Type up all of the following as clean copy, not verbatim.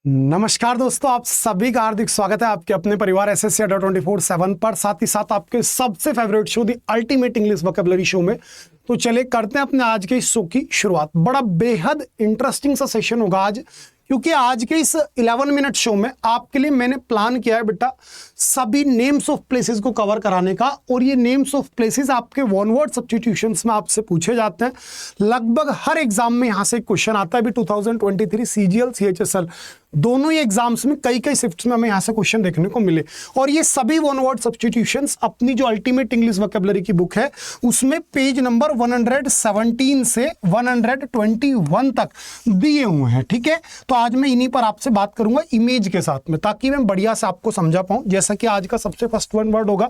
नमस्कार दोस्तों, आप सभी का हार्दिक स्वागत है आपके अपने परिवार एसएससी 24/7 पर, साथ ही साथ आपके सबसे favourite show the ultimate English vocabulary show में। तो चलिए करते हैं अपने आज के इस शो की शुरुआत। बड़ा बेहद इंटरेस्टिंग सा सेशन होगा आज, क्योंकि आज के इस 11 मिनट शो में आपके लिए मैंने प्लान किया है बेटा सभी नेम्स ऑफ प्लेसेस को कवर कराने का। और ये नेम्स ऑफ प्लेसेस आपके वन वर्ड सब्स्टिट्यूशंस में आपसे पूछे जाते हैं। लगभग हर एग्जाम में यहाँ से क्वेश्चन आता है। अभी 2023 सीजीएल सीएचएसएल दोनों ही एग्जाम्स में कई शिफ्ट्स में हमें यहाँ से क्वेश्चन देखने को मिले। और ये सभी वन वर्ड सब्स्टिट्यूशंस अपनी जो अल्टीमेट इंग्लिश वोकैबुलरी की बुक है उसमें पेज नंबर 117 से 121 तक दिए हुए हैं। ठीक है, तो आज मैं इन्हीं पर आपसे बात करूंगा इमेज के साथ में, ताकि मैं बढ़िया से आपको समझा पाऊं। जैसा कि आज का सबसे फर्स्ट वन वर्ड होगा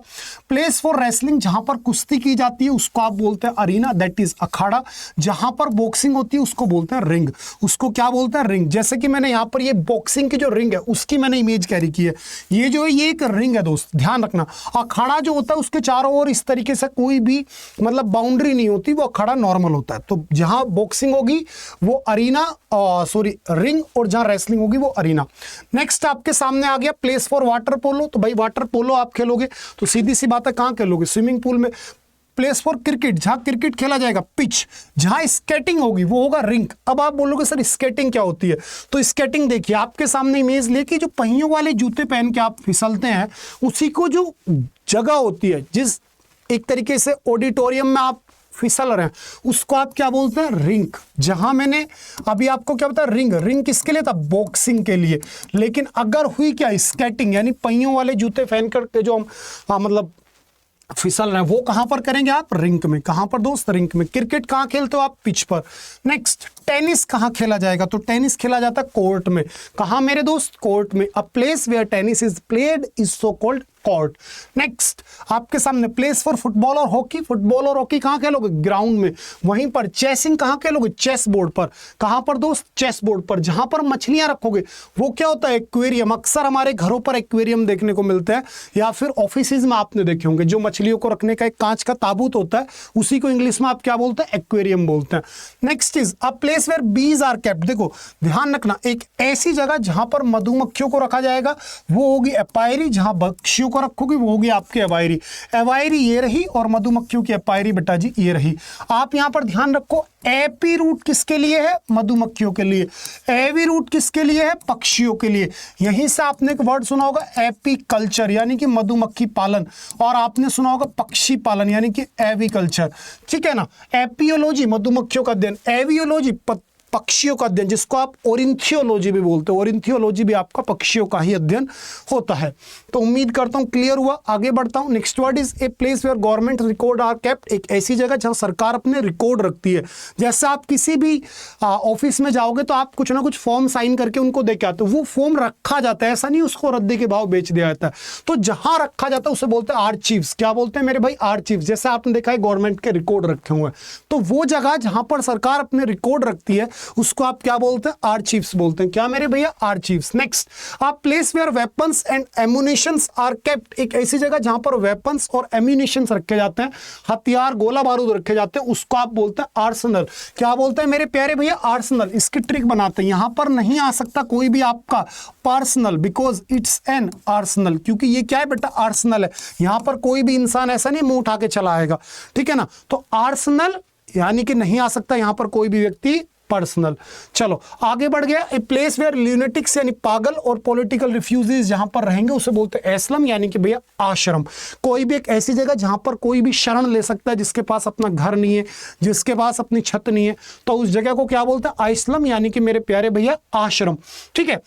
प्लेस फॉर रेसलिंग, जहां पर कुश्ती की जाती है उसको आप बोलते हैं अरीना, दैट इज अखाड़ा। जहां पर बॉक्सिंग होती है उसको बोलते हैं रिंग, उसको क्या बोलते हैं रिंग। जैसे कि मैंने यहाँ पर ये बॉक्सिंग की जो रिंग है उसकी मैंने इमेज कैरी की है। ये जो है ये एक रिंग है दोस्त, ध्यान रखना। अखाड़ा जो होता है उसके चारों ओर इस तरीके से कोई भी मतलब बाउंड्री नहीं होती, वो अखाड़ा नॉर्मल होता है। तो जहां बॉक्सिंग होगी वो अरीना, सॉरी रिंग, और जहां रेसलिंग होगी वो अरीना। नेक्स्ट आपके सामने आ गया प्लेस फॉर वाटर पोलो। तो भाई वाटर पोलो आप खेलोगे तो सीधी सी बात है कहां खेलोगे, स्विमिंग पूल में। प्लेस फॉर क्रिकेट, जहां क्रिकेट खेला जाएगा पिच। जहां स्केटिंग होगी वो होगा रिंक। अब आप बोलोगे सर स्केटिंग क्या होती है, तो स्केटिंग देखिए आपके सामने इमेज लेके जो पहियों वाले जूते पहन के आप फिसलते हैं उसी को जो जगह होती है, जिस एक तरीके से ऑडिटोरियम में आप फिसल रहे हैं उसको आप क्या बोलते हैं, रिंक। जहां मैंने अभी आपको क्या बताया, रिंग। रिंग किसके लिए था, बॉक्सिंग के लिए। लेकिन अगर हुई क्या स्केटिंग, यानी पहियों वाले जूते पहन करके जो हम मतलब फिसल रहे हैं, वो कहां पर करेंगे आप, रिंक में। कहां पर दोस्त, रिंक में। क्रिकेट कहां खेलते हो आप, पिच पर। नेक्स्ट टेनिस कहां खेला जाएगा, तो टेनिस खेला जाता है कोर्ट में। कहां मेरे दोस्त, कोर्ट में। A place where tennis is played is so called court. Next आपके सामने प्लेस फॉर फुटबॉल और हॉकी। फुटबॉल और हॉकी कहां खेलोगे, ग्राउंड में। वहीं पर चेसिंग कहां खेलोगे, चेस बोर्ड पर। कहां पर दोस्त, चेस बोर्ड पर। जहां पर मछलियां रखोगे वो क्या होता है, एक्वेरियम। अक्सर हमारे घरों पर एक्वेरियम देखने को मिलते हैं, या फिर ऑफिसेज में आपने देखे होंगे जो मछलियों को रखने का एक कांच का ताबूत होता है, उसी को इंग्लिश में आप क्या बोलते हैं, एक्वेरियम बोलते हैं। Next is a place where bees are kept. देखो ध्यान रखना, एक ऐसी जगह जहां पर मधुमक्खियों को रखा जाएगा वो होगी एपायरी। जहां बच्चियों को रखोगे वो होगी आपकी एवायरी। एवायरी ये रही और मधुमक्खियों की एपायरी बेटा जी ये रही। आप यहां पर ध्यान रखो, एपी रूट किसके लिए है, मधुमक्खियों के लिए। एवी रूट किसके लिए है, पक्षियों के लिए। यहीं से आपने एक वर्ड सुना होगा एपीकल्चर, यानी कि मधुमक्खी पालन। और आपने सुना होगा पक्षी पालन, यानी कि एवीकल्चर। ठीक है ना। एपियोलॉजी मधुमक्खियों का अध्ययन, एवियोलॉजी पक्षियों का अध्ययन, जिसको आप ओरिंथियोलॉजी भी बोलते हो। ओरिंथियोलॉजी भी आपका पक्षियों का ही अध्ययन होता है। तो उम्मीद करता हूं क्लियर हुआ। आगे बढ़ता हूं। Next word is a place where government record are kept. एक ऐसी जगह जहां सरकार अपने रिकॉर्ड रखती है। जैसे आप किसी भी ऑफिस में जाओगे तो आप कुछ ना कुछ फॉर्म साइन करके उनको दे के आते हो, वो फॉर्म रखा जाता है, ऐसा नहीं उसको रद्दी के भाव बेच दिया जाता है। तो जहां रखा जाता है उसे बोलते हैं आर्चीव्स। क्या बोलते हैं मेरे भाई, आर्चीव्स। जैसे आपने देखा है गवर्नमेंट के रिकॉर्ड रखे हुए हैं, तो वो जगह जहां पर सरकार अपने रिकॉर्ड रखती है उसको आप क्या बोलते हैं, आर्चीव्स बोलते हैं। क्या मेरे भैया, आर्चीव्स। नेक्स्ट आप place where weapons and ammunitions are kept. एक ऐसी जगह जहां पर वेपन्स और एम्युनिशंस रखे जाते हैं, हथियार गोला बारूद रखे जाते हैं, उसको आप बोलते हैं आर्सेनल। क्या बोलते हैं मेरे प्यारे भैया, आर्सेनल। इसकी ट्रिक बनाते हैं, यहां पर नहीं आ सकता कोई भी आपका personal, because it's an Arsenal. क्योंकि ये क्या है बेटा, आर्सेनल है। यहां पर कोई भी इंसान ऐसा नहीं मुंह उठा के चला आएगा। ठीक है ना। तो आर्सेनल यानी कि नहीं आ सकता यहां पर कोई भी व्यक्ति पर्सनल। चलो आगे बढ़ गया। ए प्लेस वेयर ल्यूनेटिक्स यानी पागल और पॉलिटिकल रिफ्यूजीज जहां पर रहेंगे उसे बोलते हैं एस्लम, यानी कि भैया आश्रम। कोई भी एक ऐसी जगह जहां पर कोई भी शरण ले सकता है, जिसके पास अपना घर नहीं है, जिसके पास अपनी छत नहीं है, तो उस जगह को क्या बोलते हैं, आइस्लम, यानी कि मेरे प्यारे भैया आश्रम। ठीक है।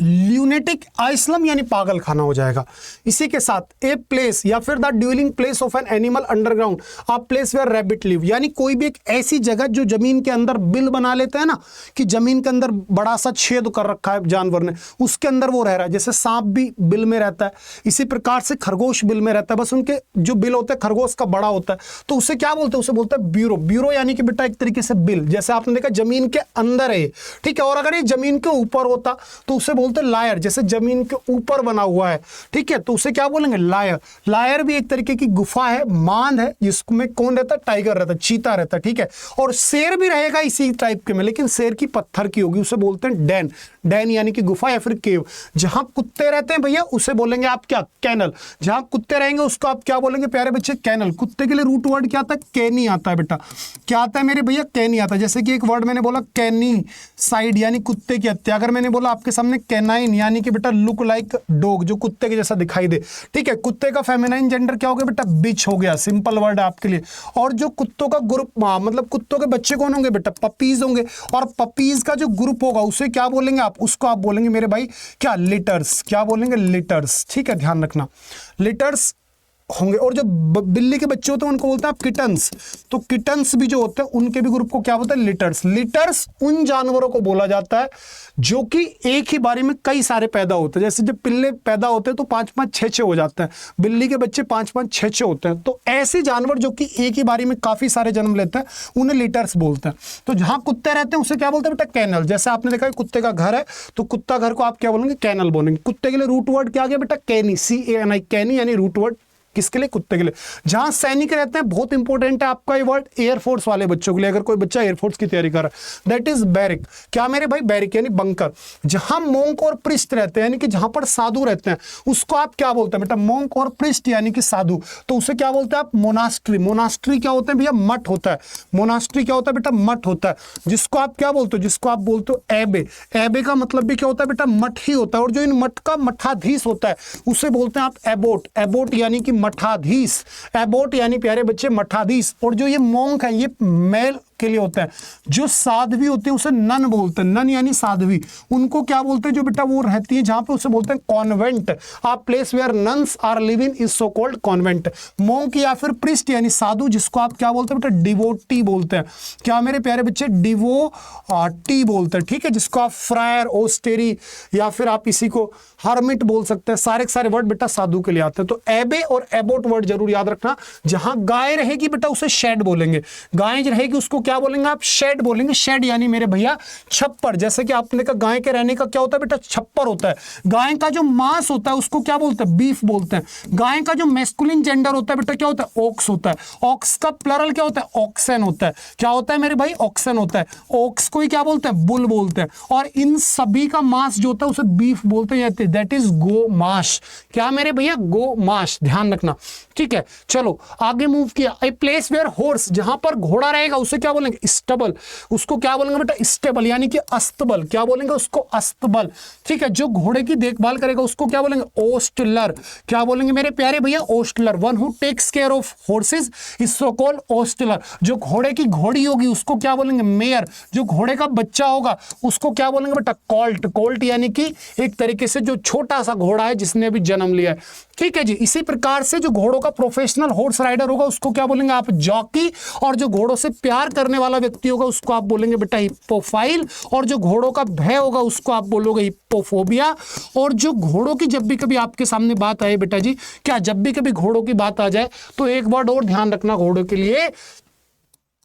ल्यूनेटिक आइस्लम यानी पागल खाना हो जाएगा। इसी के साथ ए प्लेस या फिर the dwelling place of an animal underground, a place where rabbit live, यानी कोई भी एक ऐसी जगह जो जमीन के अंदर बिल बना लेते हैं ना, कि जमीन के अंदर बड़ा सा छेद कर रखा है जानवर ने, उसके अंदर वो रह रहा है। जैसे सांप भी बिल में रहता है, इसी प्रकार से खरगोश बिल में रहता है, बस उनके जो बिल होता है खरगोश का बड़ा होता है, तो उसे क्या बोलते हैं, उसे बोलते हैं ब्यूरो। ब्यूरो यानी कि बेटा एक तरीके से बिल, जैसे आपने देखा जमीन के अंदर है। ठीक है। और अगर ये जमीन के ऊपर होता तो उसे उसे बोलते हैं लायर, जैसे जमीन के ऊपर बना हुआ है, ठीक है, तो उसे क्या बोलेंगे, लायर। लायर भी एक तरीके की गुफा है, मांद है, जिसमें कौन रहता है, टाइगर रहता है, चीता रहता है, ठीक है। और शेर भी रहेगा इसी टाइप के में, लेकिन शेर की पत्थर की होगी, उसे बोलते हैं डेन। डेन यानी कि गुफा या फिर केव। जहां कुत्ते रहते हैं भैया उसे बोलेंगे आप क्या, कैनल। जहां कुत्ते रहेंगे उसको आप क्या बोलेंगे प्यारे बच्चे, कैनल। कुत्ते के लिए रूट वर्ड क्या आता है, कैनी आता है बेटा। क्या आता है मेरे भैया, कैनी आता है। जैसे कि एक वर्ड मैंने बोला कैनी साइड यानी कुत्ते की हत्या। अगर मैंने बोला आपके सामने कैनाइन यानी कि बेटा लुक लाइक डॉग, जो कुत्ते के जैसा दिखाई दे, ठीक है। कुत्ते का फेमिनाइन जेंडर क्या हो गया बेटा, बिच हो गया, सिंपल वर्ड है आपके लिए। और जो कुत्तों का ग्रुप, मतलब कुत्तों के बच्चे कौन होंगे बेटा, पपीज होंगे। और पपीज का जो ग्रुप होगा उसे क्या बोलेंगे आप, उसको आप बोलेंगे मेरे भाई क्या, लिटर्स। क्या बोलेंगे, लिटर्स, ठीक है, ध्यान रखना, लिटर्स होंगे। और जो बिल्ली के बच्चे होते हैं उनको बोलते हैं किटन्स। तो किटन्स भी जो होते हैं उनके भी ग्रुप को क्या बोलते हैं, लिटर्स। लिटर्स उन जानवरों को बोला जाता है जो कि एक ही बारी में कई सारे पैदा होते हैं। जैसे जब पिल्ले पैदा होते हैं तो 5-5, 6-6 हो जाते हैं, बिल्ली के बच्चे 5-5, 6-6 होते हैं। तो ऐसे जानवर जो कि एक ही बारी में काफी सारे जन्म लेते हैं उन्हें लिटर्स बोलते हैं। तो जहां कुत्ते रहते हैं उसे क्या बोलते हैं बेटा, कैनल। जैसे आपने देखा कुत्ते का घर है तो कुत्ता घर को आप क्या बोलेंगे, कैनल बोलेंगे। कुत्ते के लिए रूट वर्ड क्या आ गया बेटा, कैनी, CANI, कैनी यानी रूट वर्ड किसके लिए, कुत्ते के लिए। जहां सैनिक रहते हैं, बहुत इंपॉर्टेंट है आपका ये वर्ड, एयरफोर्स वाले बच्चों के लिए, अगर कोई बच्चा एयरफोर्स की तैयारी कर रहा है, दैट इज बैरिक। क्या मेरे भाई, बैरिक यानी बंकर। जहां मोंक और प्रिस्ट रहते हैं यानी कि जहां पर साधु रहते हैं उसको आप क्या बोलते हैं बेटा, मोंक और प्रिस्ट यानी कि साधु, तो उसे क्या बोलते हैं आप, मोनास्ट्री। मोनास्ट्री क्या होता है भैया, मठ होता है। मोनास्ट्री क्या होता है बेटा, मठ होता है। जिसको आप क्या बोलते हो, जिसको आप बोलते हो एबे। एबे का मतलब भी क्या होता है बेटा, मठ ही होता है। और जो इन मठ का मठाधीश होता है उसे बोलते हैं आप एबोट। एबोट यानी कि मठाधीश, एबोट यानी प्यारे बच्चे मठाधीश। और जो ये मोंक है ये मेल के लिए होता है। जो साध्वी होते हैं उसे नन बोलते हैं, नन यानी साध्वी। उनको क्या बोलते हैं, जो बेटा वो रहती है जहां पे उसे बोलते हैं कॉन्वेंट। आप place where nuns are living is so called convent. Monk या फिर प्रिस्ट यानी साधु, जिसको आप क्या बोलते हैं बेटा, डिवोटी बोलते हैं। क्या मेरे प्यारे बच्चे, डिवोटी बोलते हैं, ठीक है। जिसको आप फ्रायर, ओस्टेरी या फिर आप इसी को हर्मिट बोल सकते हैं। सारे के सारे वर्ड बेटा साधु के लिए आते हैं। तो एबे और एबोट वर्ड जरूर याद रखना। जहां गाय रहेगी बेटा उसे शेड बोलेंगे। गाय रहेगी उसको क्या बोलेंगे आप, शेड बोलेंगे। शेड यानी मेरे भैया छप्पर। जैसे कि आपने कहा गाय के रहने का क्या होता है बेटा, छप्पर होता है। गाय का जो मांस होता है उसको क्या बोलते हैं, बीफ बोलते हैं। गाय का जो मैस्कुलिन जेंडर होता है बेटा क्या होता है, ऑक्स होता है। ऑक्स का प्लरल क्या होता है, ऑक्सन होता है। क्या होता है मेरे भाई, ऑक्सन होता है। ऑक्स को ही क्या बोलते हैं, बुल बोलते हैं। और इन सभी का मांस जो होता है उसे बीफ बोलते हैं, दैट इज गो मांस। क्या मेरे भैया, गो मांस, ध्यान रखना, ठीक है। चलो आगे मूव किया। ए प्लेस वेयर हॉर्स, जहां पर घोड़ा रहेगा उसे क्या बोलेंगे, स्टेबल। उसको क्या बोलेंगे बेटा, स्टेबल यानी कि अस्तबल। क्या बोलेंगे उसको, अस्तबल, ठीक है। जो घोड़े की देखभाल करेगा उसको क्या बोलेंगे, ओस्टलर। क्या बोलेंगे मेरे प्यारे भैया, ostler. One who takes care of horses is so called ostler. जो घोड़े की घोड़ी होगी उसको क्या बोलेंगे, मेयर। जो घोड़े का बच्चा होगा उसको क्या बोलेंगे बेटा, कॉल्ट। कॉल्ट यानी कि एक तरीके से जो छोटा सा घोड़ा है जिसने अभी जन्म लिया है, ठीक है जी। इसी प्रकार से जो घोड़ों का प्रोफेशनल हॉर्स राइडर होगा उसको क्या बोलेंगे आप, जॉकी। और जो घोड़ों से प्यार करने वाला व्यक्ति होगा उसको आप बोलेंगे बेटा हिप्पोफाइल। और जो घोड़ों का भय होगा उसको आप बोलोगे हिप्पोफोबिया। और जो घोड़ों की जब भी कभी आपके सामने बात आए बेटा जी, क्या जब भी कभी घोड़ों की बात आ जाए तो एक वर्ड और ध्यान रखना घोड़ों के लिए,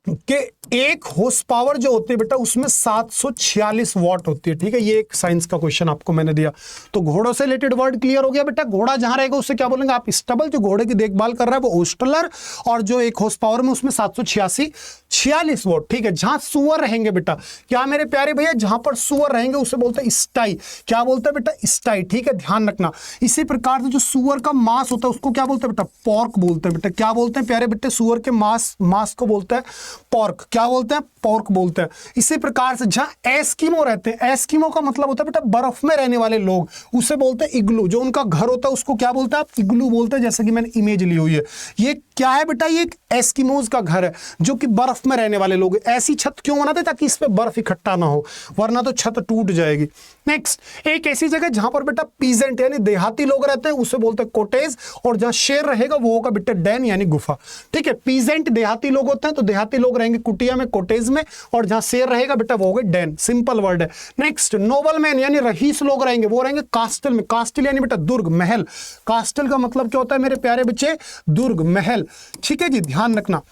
कि एक हॉर्स पावर जो होती है बेटा उसमें 746 वॉट होती है, ठीक है। ये एक साइंस का क्वेश्चन आपको मैंने दिया। तो घोड़ों से रिलेटेड वर्ड क्लियर हो गया बेटा। घोड़ा जहां रहेगा उससे क्या बोलेंगे आप, स्टेबल। जो घोड़े की देखभाल कर रहा है वो ओस्टलर। और जो एक हॉर्स पावर में उसमें 746 वॉट, ठीक है। जहां सुअर रहेंगे बेटा, क्या मेरे प्यारे भैया, जहां पर सुअर रहेंगे उसे बोलते हैं स्टाई। क्या बोलते हैं बेटा, स्टाई, ठीक है, ध्यान रखना। इसी प्रकार से जो सुअर का मांस होता है उसको क्या बोलते हैं बेटा, पॉर्क बोलते हैं बेटा। क्या बोलते हैं प्यारे बेटे, सुअर के मांस को बोलते हैं पॉर्क। क्या बोलते हैं, पॉर्क बोलते हैं। इसी प्रकार से जहां एस्किमो रहते हैं, एस्किमो का मतलब होता है बेटा बर्फ में रहने वाले लोग, उसे बोलते हैं इग्लू। जो उनका घर होता है उसको क्या बोलते हैं आप, इग्लू बोलते हैं। जैसे कि मैंने इमेज ली हुई है, ये क्या है बेटा, ये एक एस्किमोज का घर है जो कि बर्फ में रहने वाले लोग। ऐसी छत क्यों बनाते, ताकि इस पे बर्फ इकट्ठा ना हो, वरना तो छत टूट जाएगी। नेक्स्ट, एक ऐसी जगह जहां पर बेटा पीजेंट यानी देहाती लोग रहते हैं उसे बोलते हैं कोटेज। और जहां शेर रहेगा वो होगा बेटा डैन यानी गुफा, ठीक है। पीजेंट देहाती लोग होते हैं तो देहाती लोग रहेंगे कुटिया में, कोटेज में। और जहां शेर रहेगा बेटा वो होगा डैन, सिंपल वर्ड है। नेक्स्ट, नोबलमैन यानी रईस लोग रहेंगे, वो रहेंगे कास्टल में। कास्टल यानी बेटा दुर्ग, महल। कास्टल का मतलब क्या होता है मेरे प्यारे बच्चे, दुर्ग, महल, ठीक है जी, ध्यान रखना।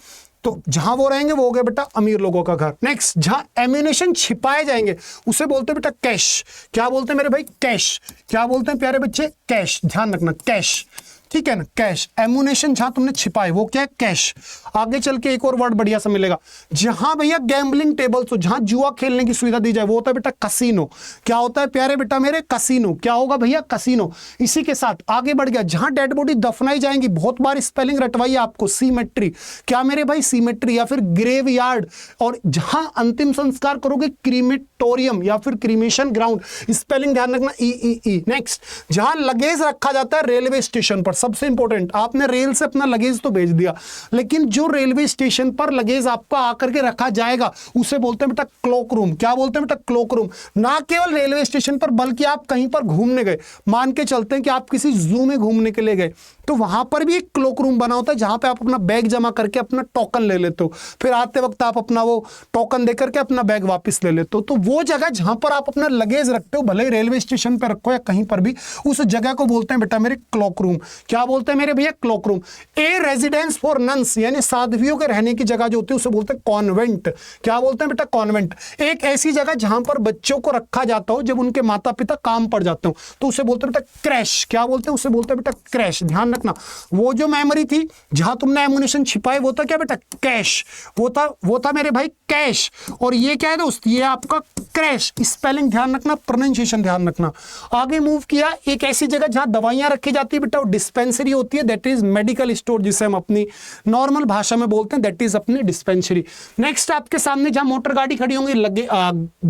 तो जहां वो रहेंगे वो हो गया बेटा अमीर लोगों का घर। नेक्स्ट, जहां एम्यूनेशन छिपाए जाएंगे उसे बोलते हैं बेटा कैश। क्या बोलते हैं मेरे भाई? कैश। क्या बोलते हैं प्यारे बच्चे? कैश। ध्यान रखना, कैश, ठीक है ना, कैश। एम्यूनेशन जहां तुमने छिपाए वो क्या है? कैश। आगे चल के एक और वर्ड बढ़िया सा मिलेगा, जहां भैया गैम्बलिंग टेबल्स हो, जहां जुआ खेलने की सुविधा दी जाए, वो होता है बेटा कसीनो। क्या होता है प्यारे बेटा मेरे? कसीनो। क्या होगा भैया? कसीनो। इसी के साथ आगे बढ़ गया, जहां डेड बॉडी दफनाई जाएंगी, बहुत बार स्पेलिंग रटवाई आपको, सीमेट्री। क्या मेरे भाई? सीमेट्री या फिर ग्रेव यार्ड। और जहां अंतिम संस्कार करोगे, क्रीमेटोरियम या फिर क्रीमेशन ग्राउंड, स्पेलिंग ध्यान रखना, ई। नेक्स्ट, जहां लगेज रखा जाता है रेलवे स्टेशन पर, सबसे इंपॉर्टेंट, आपने रेल से अपना लगेज तो भेज दिया, लेकिन जो रेलवे स्टेशन पर लगेज आपका आकर के रखा जाएगा उसे बोलते हैं बेटा क्लोक रूम। क्या बोलते हैं बेटा? Cloakroom. ना केवल रेलवे स्टेशन पर, बल्कि आप कहीं पर घूमने गए, मान के चलते हैं कि आप किसी जू में घूमने के लिए गए, तो वहां पर भी एक क्लोक रूम बना होता है, जहां पे आप अपना बैग जमा करके अपना टोकन ले लेते हो, फिर आते वक्त आप अपना वो टोकन दे करके अपना बैग वापस ले लेते हो। तो वो जगह जहां पर आप अपना लगेज रखते हो, भले ही रेलवे स्टेशन पर रखो या कहीं पर भी, उस जगह को बोलते हैं बेटा मेरे क्लोक रूम। क्या बोलते हैं मेरे भैया? Cloakroom. A residence for nuns, यानी साध्वियों के रहने की जगह जो होती है उसे बोलते हैं कॉन्वेंट। क्या बोलते हैं बेटा? कॉन्वेंट। एक ऐसी जगह जहां पर बच्चों को रखा जाता हो जब उनके माता पिता काम पर जाते हो, तो उसे बोलते हैं बेटा क्रैश। क्या बोलते हैं? उसे बोलते हैं बेटा क्रैश। ध्यान रखना, वो जो मेमोरी थी जहां तुमने एमुनेशन छिपाए वो था क्या बेटा? कैश। वो था मेरे भाई कैश। और ये क्या है दोस्त? ये आपका क्रैश। स्पेलिंग ध्यान रखना, प्रोनाउंसिएशन ध्यान रखना। आगे मूव किया, एक ऐसी जगह जहां दवाइयां रखी जाती है बेटा, डिस्पेंसरी होती है, दैट इज मेडिकल स्टोर, जिसे हम अपनी नॉर्मल भाषा में बोलते हैं, दैट इज अपनी डिस्पेंसरी। नेक्स्ट, आपके सामने जहां मोटर गाड़ी खड़ी होंगी, लगे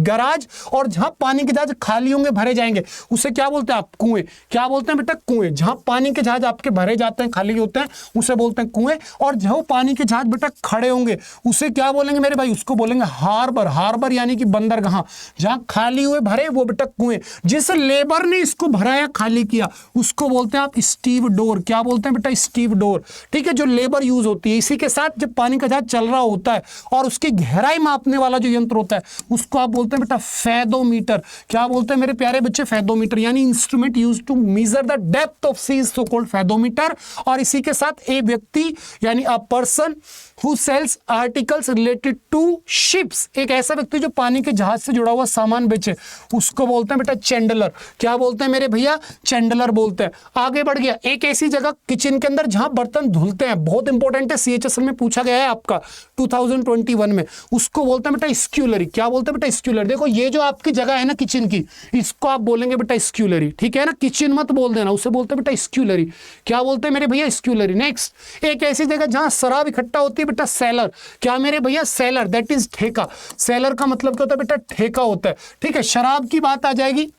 गराज, और जहां पानी के जहाज खाली होंगे, भरे जाएंगे, उसे क्या बोलते हैं आप? कुएं। क्या बोलते हैं बेटा? कुएं। जहां पानी के जहाज आपके भरे जाते हैं, खाली होते हैं, उसे बोलते हैं कुएं। और जहां पानी के जहाज बेटा खड़े होंगे उसे क्या बोलेंगे मेरे भाई? उसको बोलेंगे हार्बर। हार्बर यानी कि बंदरगाह। जहां खाली हुए भरे वो बेटा कुएं। जिस लेबर ने इसको भराया, खाली किया, उसको बोलते हैं आप स्टीव डोर। क्या बोलते हैं बेटा? Steve door. ठीक है, जो लेबर यूज होती है। इसी के साथ जब पानी का जहाज चल रहा होता है और उसकी गहराई मापने वाला जो यंत्र होता है उसको आप बोलते हैं बेटा फैदोमीटर। क्या बोलते हैं मेरे प्यारे बच्चे? फैदोमीटर, यानी instrument use to measure the depth of sea, so called fathometer. और इसी के साथ एक व्यक्ति यानी a person who sells articles related to ships, एक ऐसा व्यक्ति जो पानी के जहाज से जुड़ा हुआ सामान बेचे, उसको बोलते हैं बेटा चैंडलर। क्या बोलते हैं मेरे भैया? चैंडलर बोलते हैं। आगे बढ़ गया, एक ऐसी जगह किचन के अंदर जहां बर्तन धुलते हैं, बहुत इंपॉर्टेंट है, सीएचएसएल में पूछा गया है आपका 2021 में, उसको बोलते हैं बेटा स्क्यूलरी। क्या बोलते हैं बेटा? स्क्यूलरी। देखो ये जो आपकी जगह है ना किचन की, इसको आप बोलेंगे बेटा स्क्यूलरी। ठीक है ना, किचन मत बोल देना, उसे बोलते हैं बेटा स्क्यूलरी। क्या बोलते हैं मेरे भैया? स्क्यूलरी। नेक्स्ट, एक ऐसी जगह जहां शराब इकट्ठा होती है बेटा, सेलर। क्या मेरे भैया? सेलर, दैट इज ठेका। सेलर का मतलब क्या होता है बेटा? ठेका होता है। ठीक है, शराब की बात आ जाएगी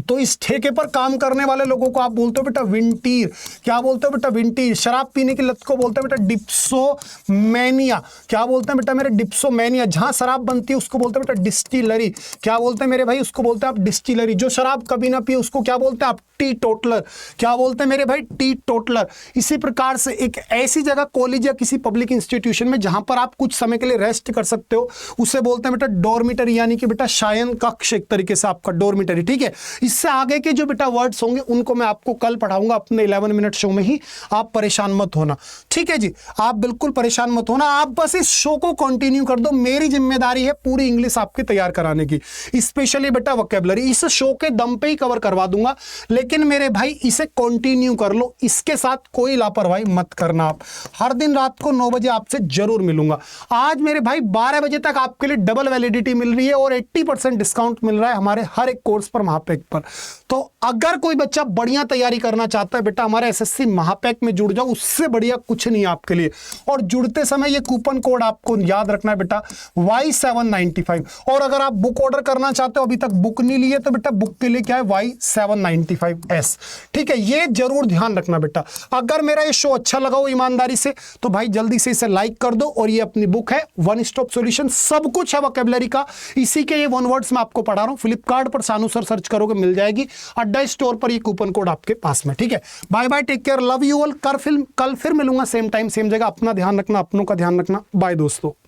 तो इस ठेके पर काम करने वाले लोगों को आप बोलते हो बेटा विंटीर। क्या बोलते हो बेटा? विंटीर। शराब पीने की लत को बोलते हैं बेटा डिप्सोमेनिया। क्या बोलते हैं बेटा मेरे? डिप्सोमेनिया। जहां शराब बनती है उसको बोलते हैं बेटा डिस्टिलरी। क्या बोलते हैं मेरे भाई? उसको बोलते हैं आप डिस्टिलरी। जो शराब कभी ना पिए उसको क्या बोलते हैं आप? T toddler. क्या बोलते हैं मेरे भाई? T toddler. इसी प्रकार से एक ऐसी जगह, कॉलेज या किसी पब्लिक इंस्टीट्यूशन में जहां पर आप कुछ समय के लिए रेस्ट कर सकते हो, उसे बोलते हैं बेटा डॉर्मिटरी, यानी कि बेटा शयन कक्ष, एक तरीके से आपका डॉर्मिटरी। ठीक है, इससे आगे के जो बेटा वर्ड्स होंगे उनको मैं आपको कल पढ़ाऊंगा अपने 11 मिनट शो में ही। आप परेशान मत होना, ठीक है जी, आप बिल्कुल परेशान मत होना। आप बस इस शो को कंटिन्यू कर दो, मेरी जिम्मेदारी है पूरी इंग्लिश आपके तैयार कराने की, स्पेशली बेटा वोकैबुलरी। इस शो के दम पे ही कवर करवा दूंगा, लेकिन मेरे भाई इसे कंटिन्यू कर लो, इसके साथ कोई लापरवाही मत करना। आप हर दिन रात को 9 बजे आपसे जरूर मिलूंगा। आज मेरे भाई 12 बजे तक आपके लिए डबल वैलिडिटी मिल रही है और 80% डिस्काउंट मिल रहा है हमारे हर एक कोर्स पर, महापैक पर। तो अगर कोई बच्चा बढ़िया तैयारी करना चाहता है बेटा, हमारे एसएससी महापैक में जुड़ जाओ, उससे बढ़िया कुछ नहीं आपके लिए। और जुड़ते समय ये कूपन कोड आपको याद रखना है बेटा, Y795। और अगर आप बुक ऑर्डर करना चाहते हो, अभी तक बुक नहीं लिए, तो बेटा बुक के लिए क्या है? Y795S। ठीक है, ये जरूर ध्यान रखना बेटा। अगर मेरा ये शो अच्छा लगा हो ईमानदारी से, तो भाई जल्दी से इसे लाइक कर दो। और ये अपनी बुक है वन स्टॉप सॉल्यूशन, सब कुछ है वोकैबुलरी का, इसी के ये 1 वर्ड्स में आपको पढ़ा रहा हूं। फ्लिपकार्ट पर सानू सर सर्च करोगे मिल जाएगी, अड्डा स्टोर पर ये कूपन कोड आपके पास में। ठीक है, bye bye, take care, love you all. कल फिर मिलूंगा सेम टाइम सेम जगह। अपना ध्यान रखना, अपनों का ध्यान रखना। बाय दोस्तों।